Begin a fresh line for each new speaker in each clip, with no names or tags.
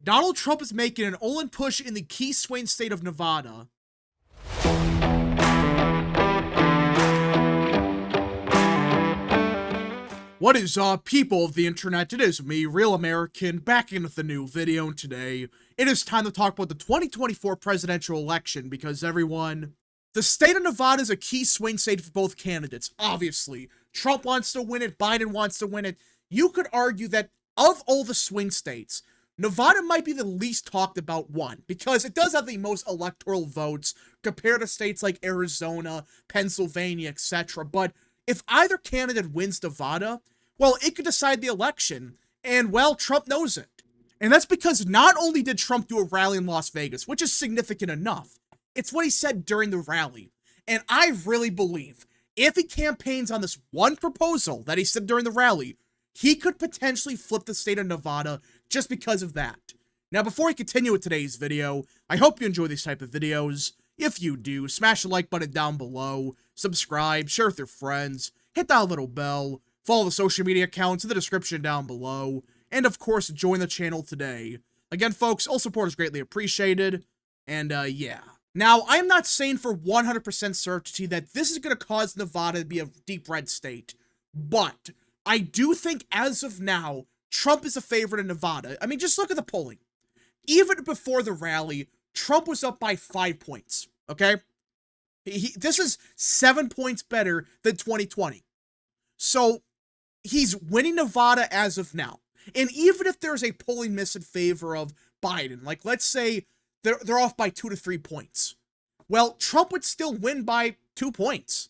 Donald Trump is making an all-in push in the key swing state of Nevada. What is up, people of the internet? It is me, Real American, back in with a new video, and today it is time to talk about the 2024 presidential election because everyone, the state of Nevada is a key swing state for both candidates, obviously. Trump wants to win it, Biden wants to win it. You could argue that of all the swing states, Nevada might be the least talked about one because it does have the most electoral votes compared to states like Arizona, Pennsylvania, etc. But if either candidate wins Nevada, well, it could decide the election, and, well, Trump knows it. And that's because not only did Trump do a rally in Las Vegas, which is significant enough, it's what he said during the rally. And I really believe if he campaigns on this one proposal that he said during the rally, he could potentially flip the state of Nevada just because of that. Now, before I continue with today's video, I hope you enjoy these type of videos. If you do, smash the like button down below, subscribe, share with your friends, hit that little bell, follow the social media accounts in the description down below, and of course, join the channel today. Again, folks, all support is greatly appreciated, and yeah. Now, I am not saying for 100% certainty that this is going to cause Nevada to be a deep red state, but I do think as of now, Trump is a favorite in Nevada. I mean, just look at the polling. Even before the rally, Trump was up by 5 points, okay? This is 7 points better than 2020. So, he's winning Nevada as of now. And even if there's a polling miss in favor of Biden, like let's say they're off by 2 to 3 points, well, Trump would still win by 2 points.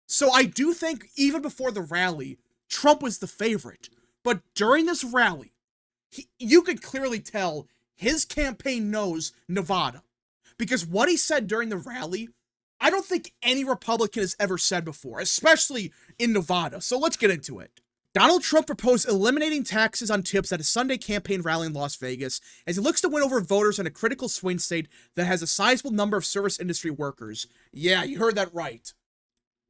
So I do think even before the rally, Trump was the favorite. But during this rally, you could clearly tell his campaign knows Nevada. Because what he said during the rally, I don't think any Republican has ever said before, especially in Nevada. So let's get into it. Donald Trump proposed eliminating taxes on tips at a Sunday campaign rally in Las Vegas as he looks to win over voters in a critical swing state that has a sizable number of service industry workers. Yeah, you heard that right.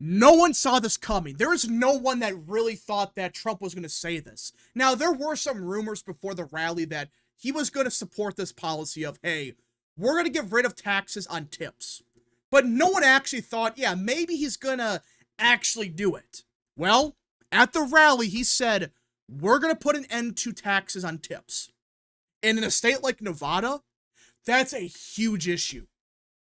No one saw this coming. There is no one that really thought that Trump was going to say this. Now, there were some rumors before the rally that he was going to support this policy of, hey, we're going to get rid of taxes on tips. But no one actually thought, yeah, maybe he's going to actually do it. Well, at the rally, he said, we're going to put an end to taxes on tips. And in a state like Nevada, that's a huge issue.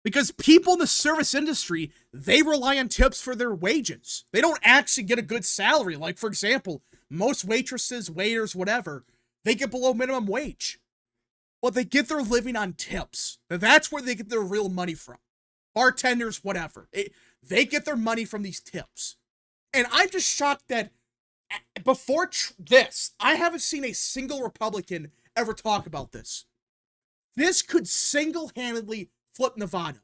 Because people in the service industry, they rely on tips for their wages. They don't actually get a good salary. Like, for example, most waitresses, waiters, whatever, they get below minimum wage. But they get their living on tips. That's where they get their real money from. Bartenders, whatever. They get their money from these tips. And I'm just shocked that before this, I haven't seen a single Republican ever talk about this. This could single-handedly flip Nevada.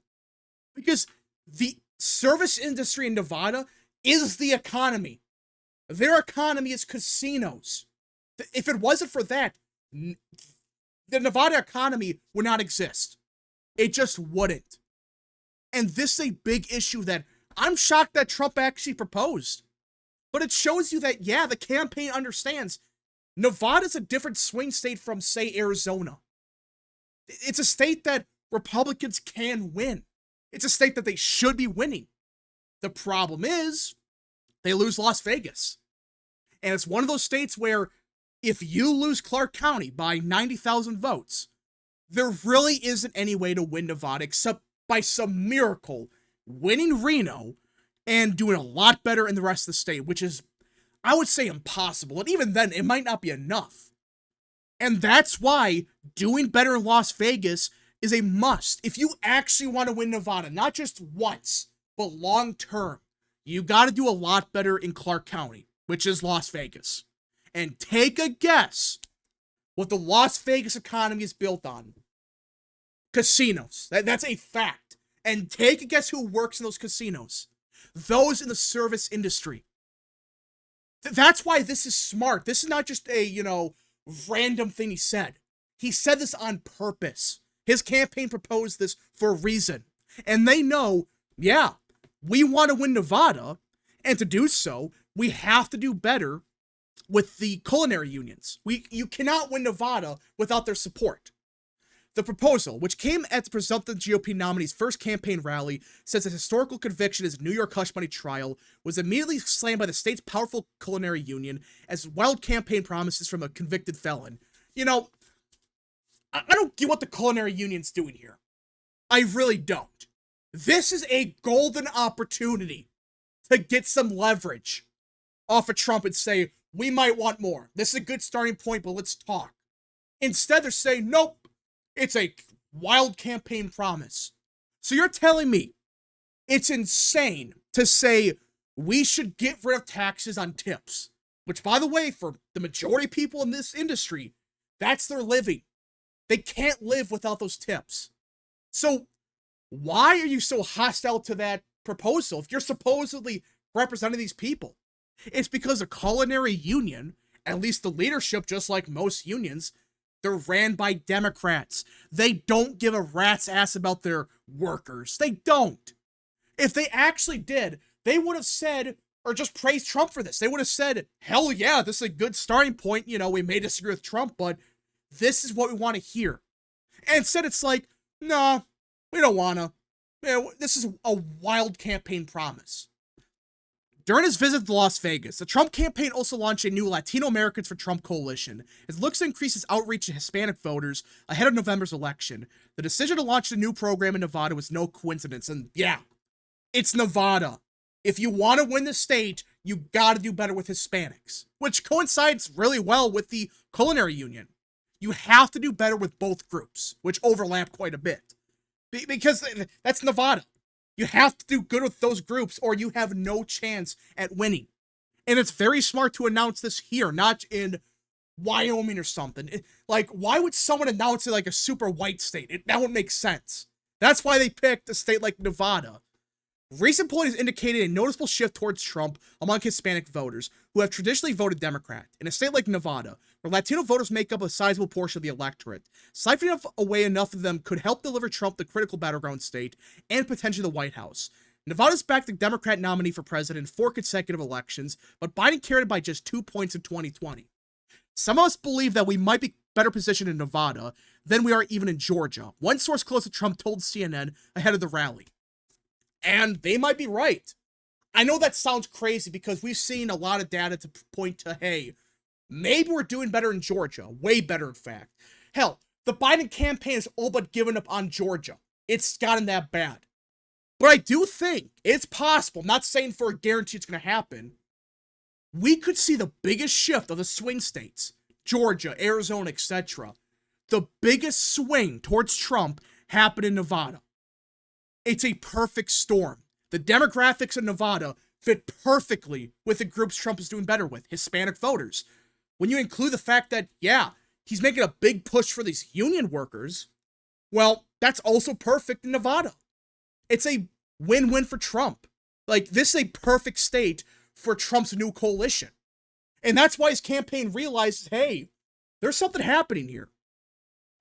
Because the service industry in Nevada is the economy. Their economy is casinos. If it wasn't for that, the Nevada economy would not exist. It just wouldn't. And this is a big issue that I'm shocked that Trump actually proposed. But it shows you that, yeah, the campaign understands Nevada's a different swing state from, say, Arizona. It's a state that Republicans can win. It's a state that they should be winning. The problem is they lose Las Vegas. And it's one of those states where if you lose Clark County by 90,000 votes, there really isn't any way to win Nevada except by some miracle winning Reno and doing a lot better in the rest of the state, which is, I would say, impossible. And even then, it might not be enough. And that's why doing better in Las Vegas is a must. If you actually want to win Nevada, not just once, but long term, you got to do a lot better in Clark County, which is Las Vegas. And take a guess what the Las Vegas economy is built on. Casinos. That's a fact. And take a guess who works in those casinos. Those in the service industry. That's why this is smart. This is not just a, random thing he said. He said this on purpose. His campaign proposed this for a reason. And they know, yeah, we want to win Nevada. And to do so, we have to do better with the culinary unions. You cannot win Nevada without their support. The proposal, which came at the presumptive GOP nominee's first campaign rally, says that historical conviction as a New York hush money trial was immediately slammed by the state's powerful culinary union as wild campaign promises from a convicted felon. You know, I don't get what the culinary union's doing here. I really don't. This is a golden opportunity to get some leverage off of Trump and say, we might want more. This is a good starting point, but let's talk. Instead, they're saying, nope, it's a wild campaign promise. So you're telling me it's insane to say we should get rid of taxes on tips, which, by the way, for the majority of people in this industry, that's their living. They can't live without those tips. So why are you so hostile to that proposal if you're supposedly representing these people? It's because the culinary union, at least the leadership, just like most unions, they're ran by Democrats. They don't give a rat's ass about their workers. They don't. If they actually did, they would have said, or just praised Trump for this. They would have said, hell yeah, this is a good starting point. You know, we may disagree with Trump, but this is what we want to hear. And instead it's like, nah, we don't want to. This is a wild campaign promise. During his visit to Las Vegas, the Trump campaign also launched a new Latino Americans for Trump coalition. It looks to increase its outreach to Hispanic voters ahead of November's election. The decision to launch the new program in Nevada was no coincidence, and yeah, it's Nevada. If you want to win the state, you gotta do better with Hispanics, which coincides really well with the culinary union. You have to do better with both groups, which overlap quite a bit. Because that's Nevada. You have to do good with those groups or you have no chance at winning. And it's very smart to announce this here, not in Wyoming or something. Like, why would someone announce it like a super white state? That wouldn't make sense. That's why they picked a state like Nevada. Recent polling has indicated a noticeable shift towards Trump among Hispanic voters who have traditionally voted Democrat. In a state like Nevada, where Latino voters make up a sizable portion of the electorate, siphoning away enough of them could help deliver Trump the critical battleground state and potentially the White House. Nevada's backed the Democrat nominee for president in 4 consecutive elections, but Biden carried it by just 2 points in 2020. Some of us believe that we might be better positioned in Nevada than we are even in Georgia. One source close to Trump told CNN ahead of the rally. And they might be right. I know that sounds crazy because we've seen a lot of data to point to, hey, maybe we're doing better in Georgia. Way better, in fact. Hell, the Biden campaign has all but given up on Georgia. It's gotten that bad. But I do think it's possible, I'm not saying for a guarantee it's going to happen, we could see the biggest shift of the swing states, Georgia, Arizona, etc. The biggest swing towards Trump happened in Nevada. It's a perfect storm. The demographics of Nevada fit perfectly with the groups Trump is doing better with, Hispanic voters. When you include the fact that, yeah, he's making a big push for these union workers, well, that's also perfect in Nevada. It's a win-win for Trump. Like, this is a perfect state for Trump's new coalition. And that's why his campaign realizes, hey, there's something happening here.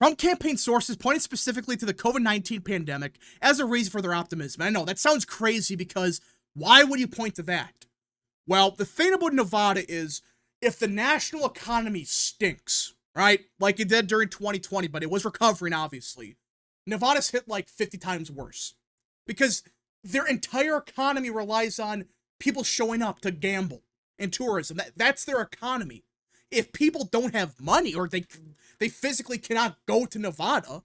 Trump campaign sources pointed specifically to the COVID-19 pandemic as a reason for their optimism. I know, that sounds crazy because why would you point to that? Well, the thing about Nevada is if the national economy stinks, right, like it did during 2020, but it was recovering, obviously, Nevada's hit like 50 times worse because their entire economy relies on people showing up to gamble and tourism. That's their economy. If people don't have money or they physically cannot go to Nevada,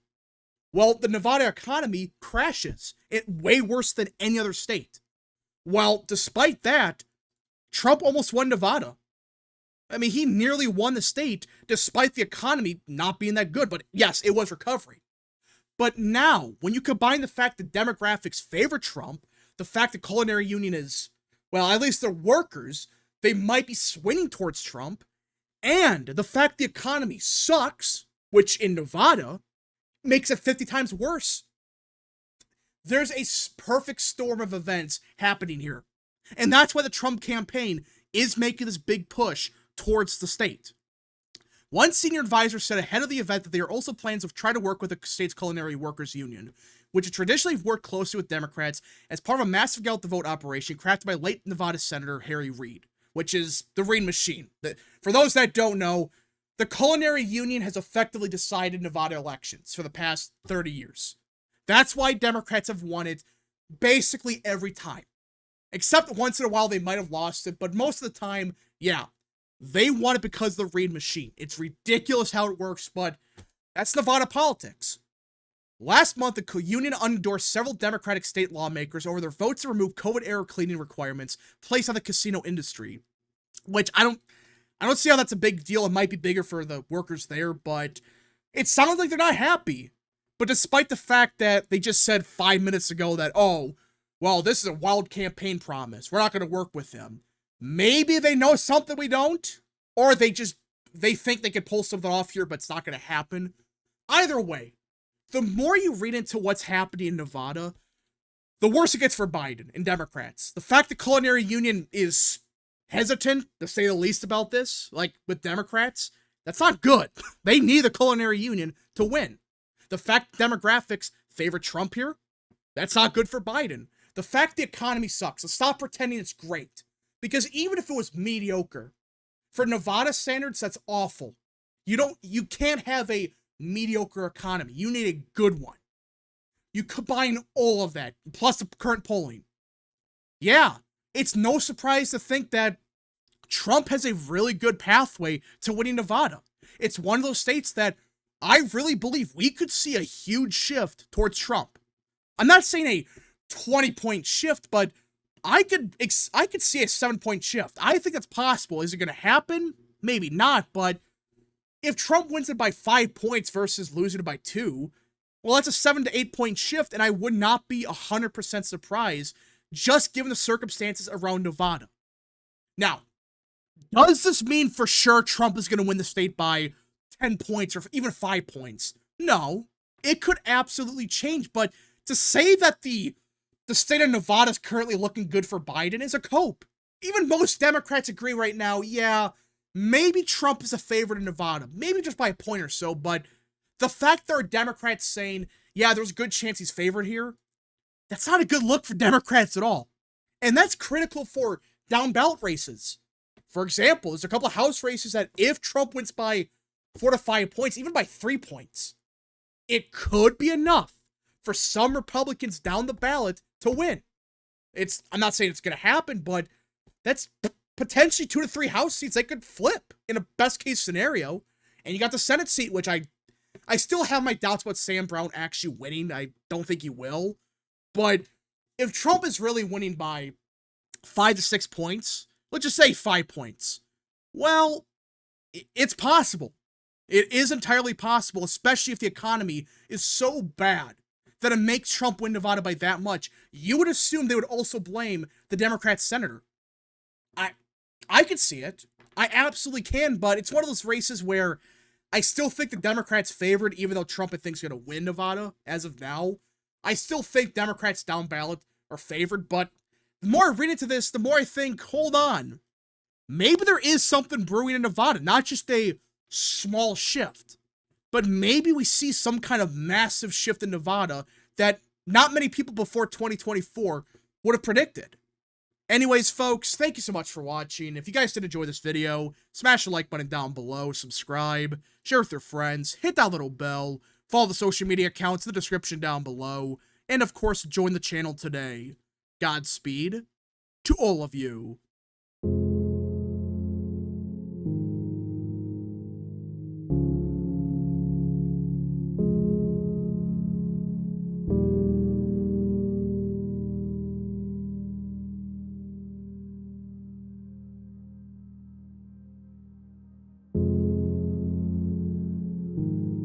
well, the Nevada economy crashes. It way worse than any other state. Well, despite that, Trump almost won Nevada. I mean, he nearly won the state despite the economy not being that good. But yes, it was recovering. But now, when you combine the fact that demographics favor Trump, the fact that culinary union is, well, at least their workers, they might be swinging towards Trump, and the fact the economy sucks, which in Nevada makes it 50 times worse. There's a perfect storm of events happening here. And that's why the Trump campaign is making this big push towards the state. One senior advisor said ahead of the event that there are also plans to try to work with the state's culinary workers union, which has traditionally worked closely with Democrats as part of a massive get-out-the-vote operation crafted by late Nevada Senator Harry Reid. which is the Reed Machine. For those that don't know, the Culinary Union has effectively decided Nevada elections for the past 30 years. That's why Democrats have won it basically every time. Except once in a while they might have lost it, but most of the time, yeah, they won it because of the Reed Machine. It's ridiculous how it works, but that's Nevada politics. Last month, the union endorsed several Democratic state lawmakers over their votes to remove COVID-era cleaning requirements placed on the casino industry, which I don't see how that's a big deal. It might be bigger for the workers there, but it sounds like they're not happy. But despite the fact that they just said 5 minutes ago that, oh, well, this is a wild campaign promise, we're not going to work with them. Maybe they know something we don't, or they think they could pull something off here, but it's not going to happen. Either way, the more you read into what's happening in Nevada, the worse it gets for Biden and Democrats. The fact the Culinary Union is hesitant, to say the least, about this, like with Democrats, that's not good. They need the Culinary Union to win. The fact demographics favor Trump here, that's not good for Biden. The fact the economy sucks, let's stop pretending it's great. Because even if it was mediocre, for Nevada standards, that's awful. You can't have a mediocre economy. You need a good one. You combine all of that, plus the current polling. Yeah, it's no surprise to think that Trump has a really good pathway to winning Nevada. It's one of those states that I really believe we could see a huge shift towards Trump. I'm not saying a 20-point shift, but I could see a 7-point shift. I think that's possible. Is it going to happen? Maybe not, but if Trump wins it by 5 points versus losing it by 2, well, that's a 7 to 8 point shift, and I would not be 100% surprised, just given the circumstances around Nevada. Now, does this mean for sure Trump is going to win the state by 10 points or even 5 points? No. It could absolutely change, but to say that the state of Nevada is currently looking good for Biden is a cope. Even most Democrats agree right now, yeah, maybe Trump is a favorite in Nevada, maybe just by a point or so, but the fact there are Democrats saying, yeah, there's a good chance he's favored here, that's not a good look for Democrats at all. And that's critical for down ballot races. For example, there's a couple of House races that if Trump wins by 4 to 5 points, even by 3 points, it could be enough for some Republicans down the ballot to win. I'm not saying it's going to happen, but that's potentially 2 to 3 House seats they could flip in a best case scenario. And you got the Senate seat, which I still have my doubts about Sam Brown actually winning. I don't think he will. But if Trump is really winning by 5 to 6 points, let's just say 5 points, well, it's possible. It is entirely possible, especially if the economy is so bad that it makes Trump win Nevada by that much. You would assume they would also blame the Democrat senator. I could see it. I absolutely can, but it's one of those races where I still think the Democrats favored, even though Trump I think is going to win Nevada as of now. I still think Democrats down ballot are favored, but the more I read into this, the more I think, hold on, maybe there is something brewing in Nevada, not just a small shift, but maybe we see some kind of massive shift in Nevada that not many people before 2024 would have predicted. Anyways, folks, thank you so much for watching. If you guys did enjoy this video, smash the like button down below, subscribe, share with your friends, hit that little bell, follow the social media accounts in the description down below, and of course, join the channel today. Godspeed to all of you.